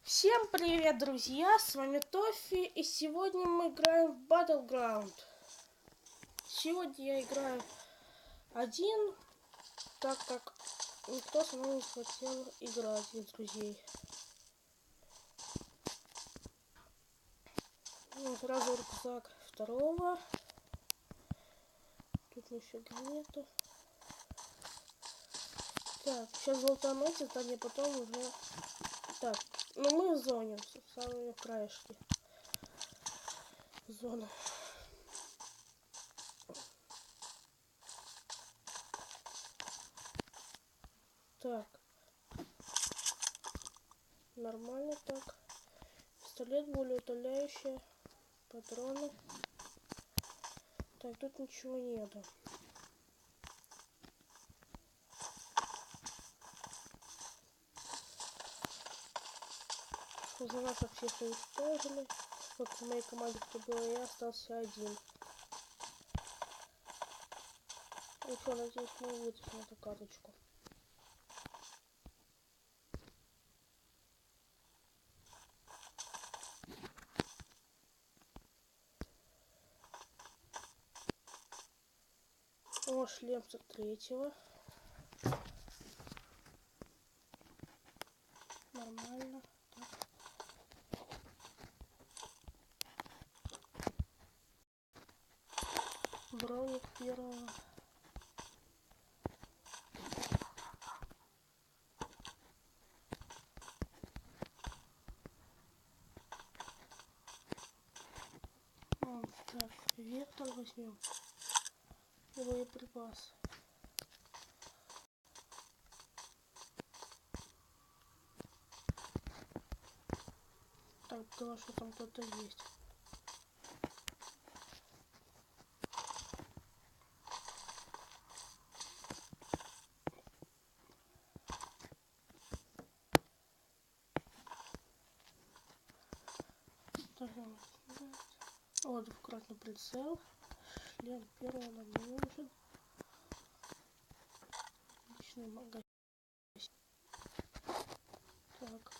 Всем привет, друзья! С вами Тоффи, и сегодня мы играем в Battleground. Сегодня я играю один, так как никто со мной не хотел играть из друзей. Сразу рюкзак второго. Тут нифига нету. Так, сейчас золотоносец, а потом уже... Так, ну мы в зоне, в самые краешки зоны. Так. Нормально так. Пистолет, болеутоляющая, патроны. Так, тут ничего нету. За нас всех уничтожили. Вот в моей команде кто был, я остался один. И что, надеюсь, мы вытащим эту карточку. О, шлем 103-го. Нормально. Броник первого. Так, вектор возьмем. Боеприпас. Так, да, что там кто-то есть. Так, вот двукратный прицел. Шлем первого нам не нужен. Личный магазин. Так.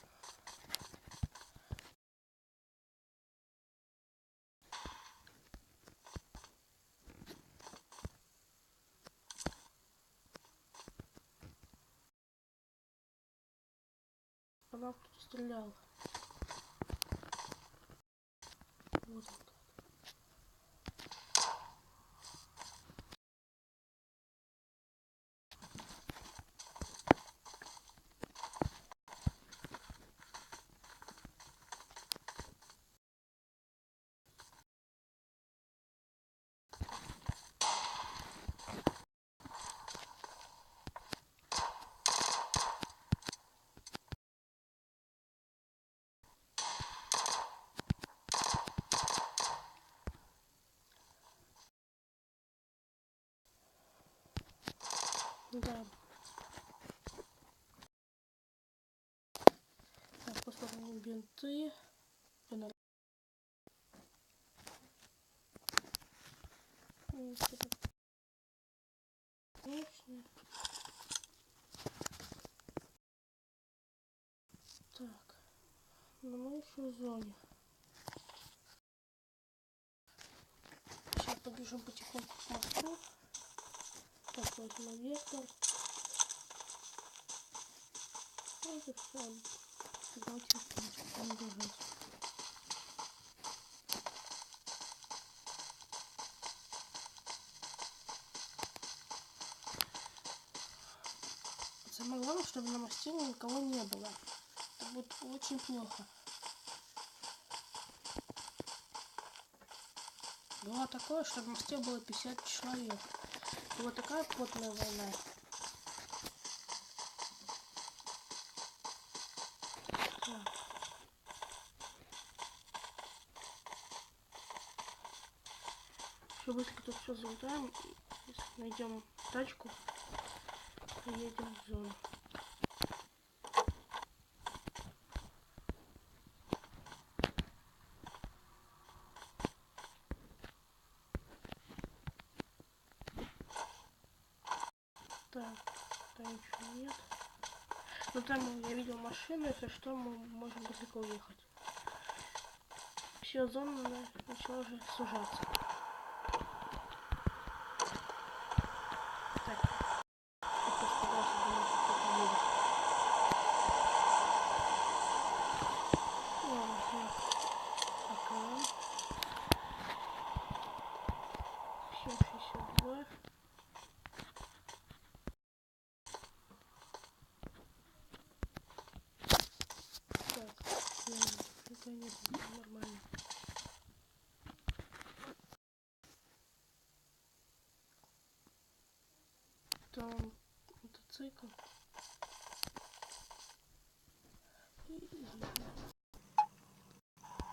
Она кто-то стрелял. Вот он. Да. Так, посмотрим бинты. Так, ну мы еще в зоне. Сейчас побежим потихоньку к мосту. Так, возьмем вектор. Вот и все. Давайте будем бежать. Самое главное, чтобы на мосте никого не было. Это будет очень плохо. Было такое, что на мосте было 50 человек. И вот такая плотная война. Так. Все быстро тут все залутаем. Найдем тачку. Поедем в зону. Так, там ничего нет. Но там я видел машину, если что, мы можем быстренько уехать. Все, зона начала уже сужаться. Так. Я просто дальше думаю, что кто-то едет. Ладно, все. Пока. Все, 62. Так, нет, нормально. Там мотоцикл.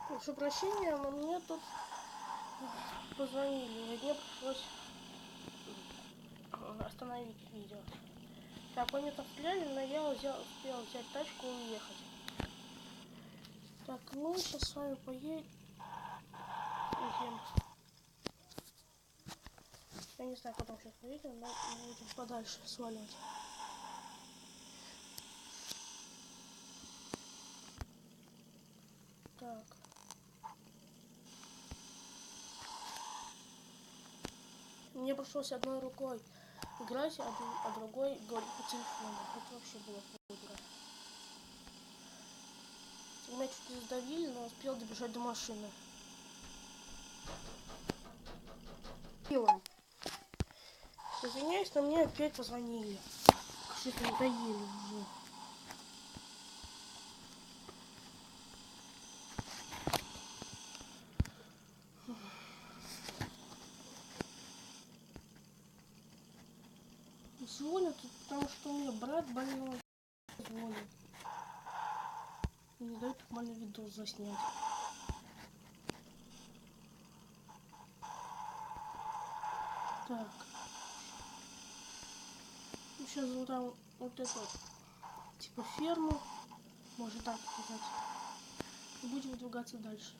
Прошу прощения, но мне тут позвонили. Мне пришлось остановить видео. Так, они там стреляли, но я успел взять тачку и уехать. Так, мы сейчас с вами поедем. Я не знаю, потом сейчас поедем, но мы будем подальше сваливать. Так. Мне пришлось одной рукой играть, а другой говорить по телефону. Это вообще было плохо. Меня чуть не задавили, но успел добежать до машины. Извиняюсь, но мне опять позвонили. Что-то надоели уже. Звонят, потому что у меня брат больной. Звонит. Не дают нормальный видос заснять. Так. Сейчас там вот эту, типа ферму, можно так сказать. И будем выдвигаться дальше.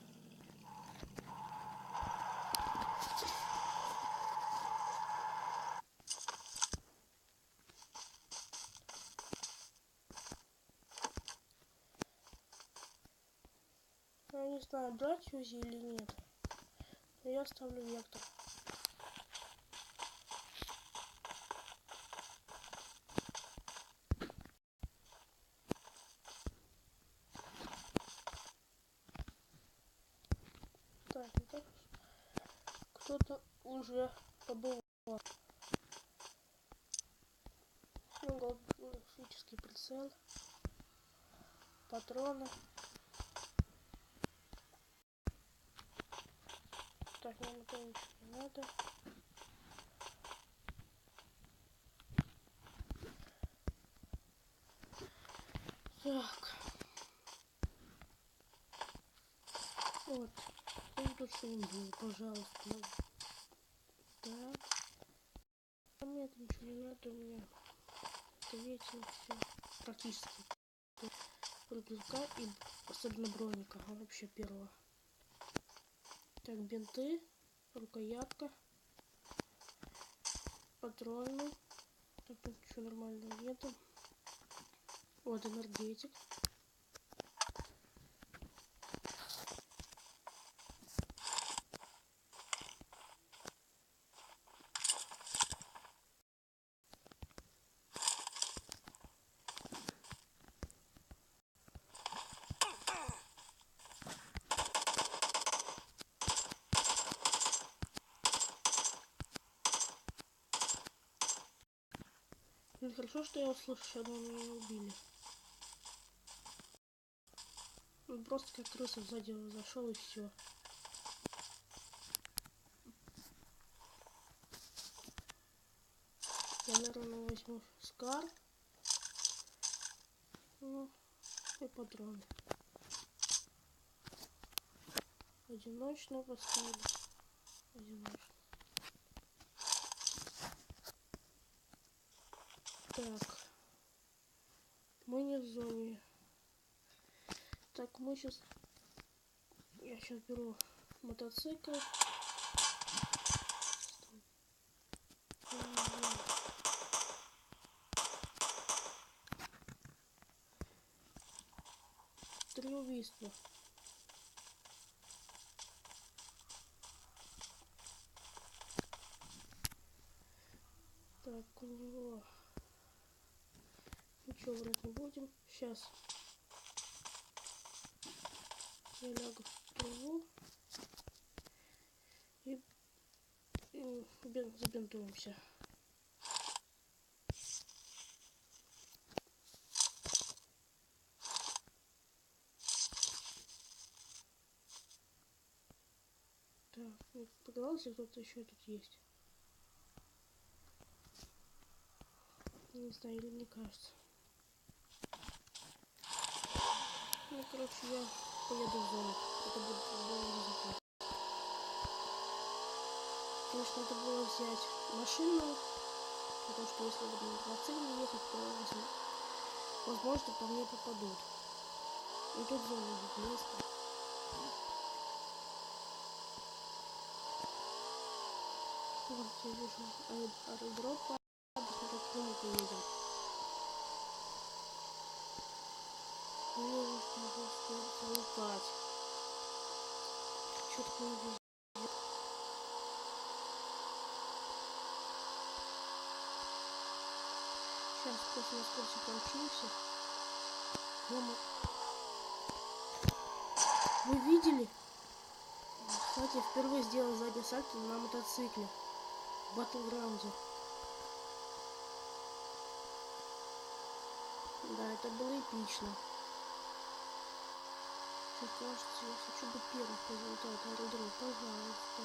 Я не знаю, брать УЗИ или нет. Но я ставлю вектор. Так, ну так кто-то уже побывал. Голографический прицел. Патроны. Так, нам это ничего не надо. Так. Вот. Тут что-нибудь, пожалуйста. Так. А мне это ничего не надо, у меня ответил все. Практически. Рюкзака и особенно броника. Вообще первого. Так, бинты. Рукоятка. Патроны. Так, тут ничего нормального нету. Вот энергетик. Ну, хорошо, что я услышал, что меня не убили. Он просто как крыса сзади зашел и все. Я, наверное, возьму скар. Ну, и патроны. Одиночно поставили. Одиночно. Так. Мы не в зоне. Так, мы сейчас... Я сейчас беру мотоцикл. 3 убийства. Так, у него ничего врать не будем. Сейчас я лягу в траву и забинтуемся. Так, мне показалось, что кто-то еще тут есть. Не знаю, или мне кажется. Ну, короче, я поеду в зону. Это будет более результат. Конечно, надо было взять машину, потому что если буду на мотоцикле ехать, то возможно по мне попадут. И тут зона место. Вот я вижу аэродром, посмотрим, к нему поедем. Мне нужно залутать. Что-то не вижу. Сейчас после скорости получился. Вы видели? Кстати, впервые сделал задний сальто на мотоцикле в Battleground. Да, это было эпично. Сейчас, кажется, я хочу быть первым по результату аэродром. Пожалуйста.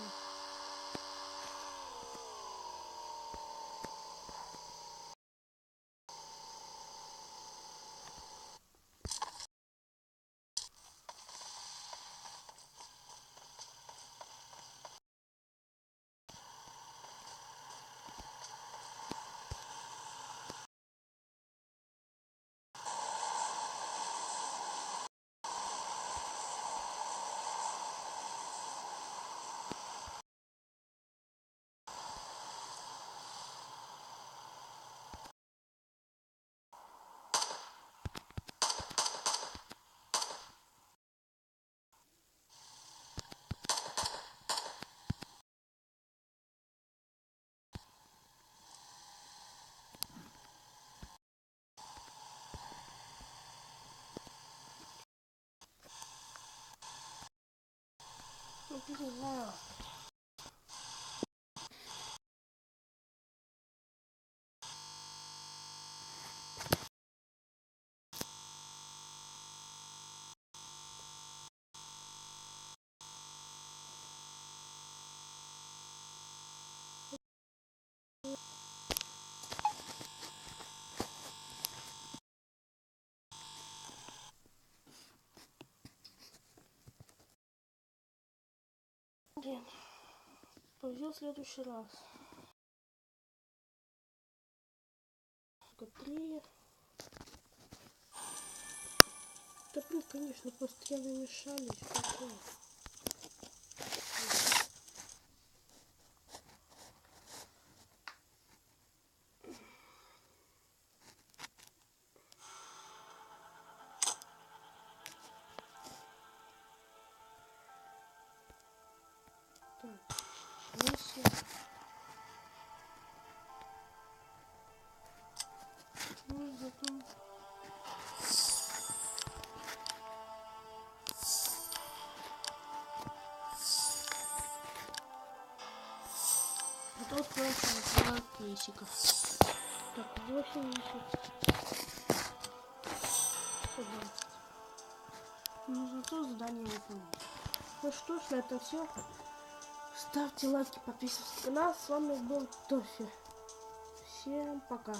Ну, блин, блин. Повезет в следующий раз. 3. Да блин, конечно, постоянно мешались. Такое. Так, миссия. Ну, зато... Зато просто 2 кейсика. Так, 80. 120. Ну, зато задание выполнено. Ну что ж, на этом все. Ставьте лайки, подписывайтесь на канал. С вами был Тофи. Всем пока.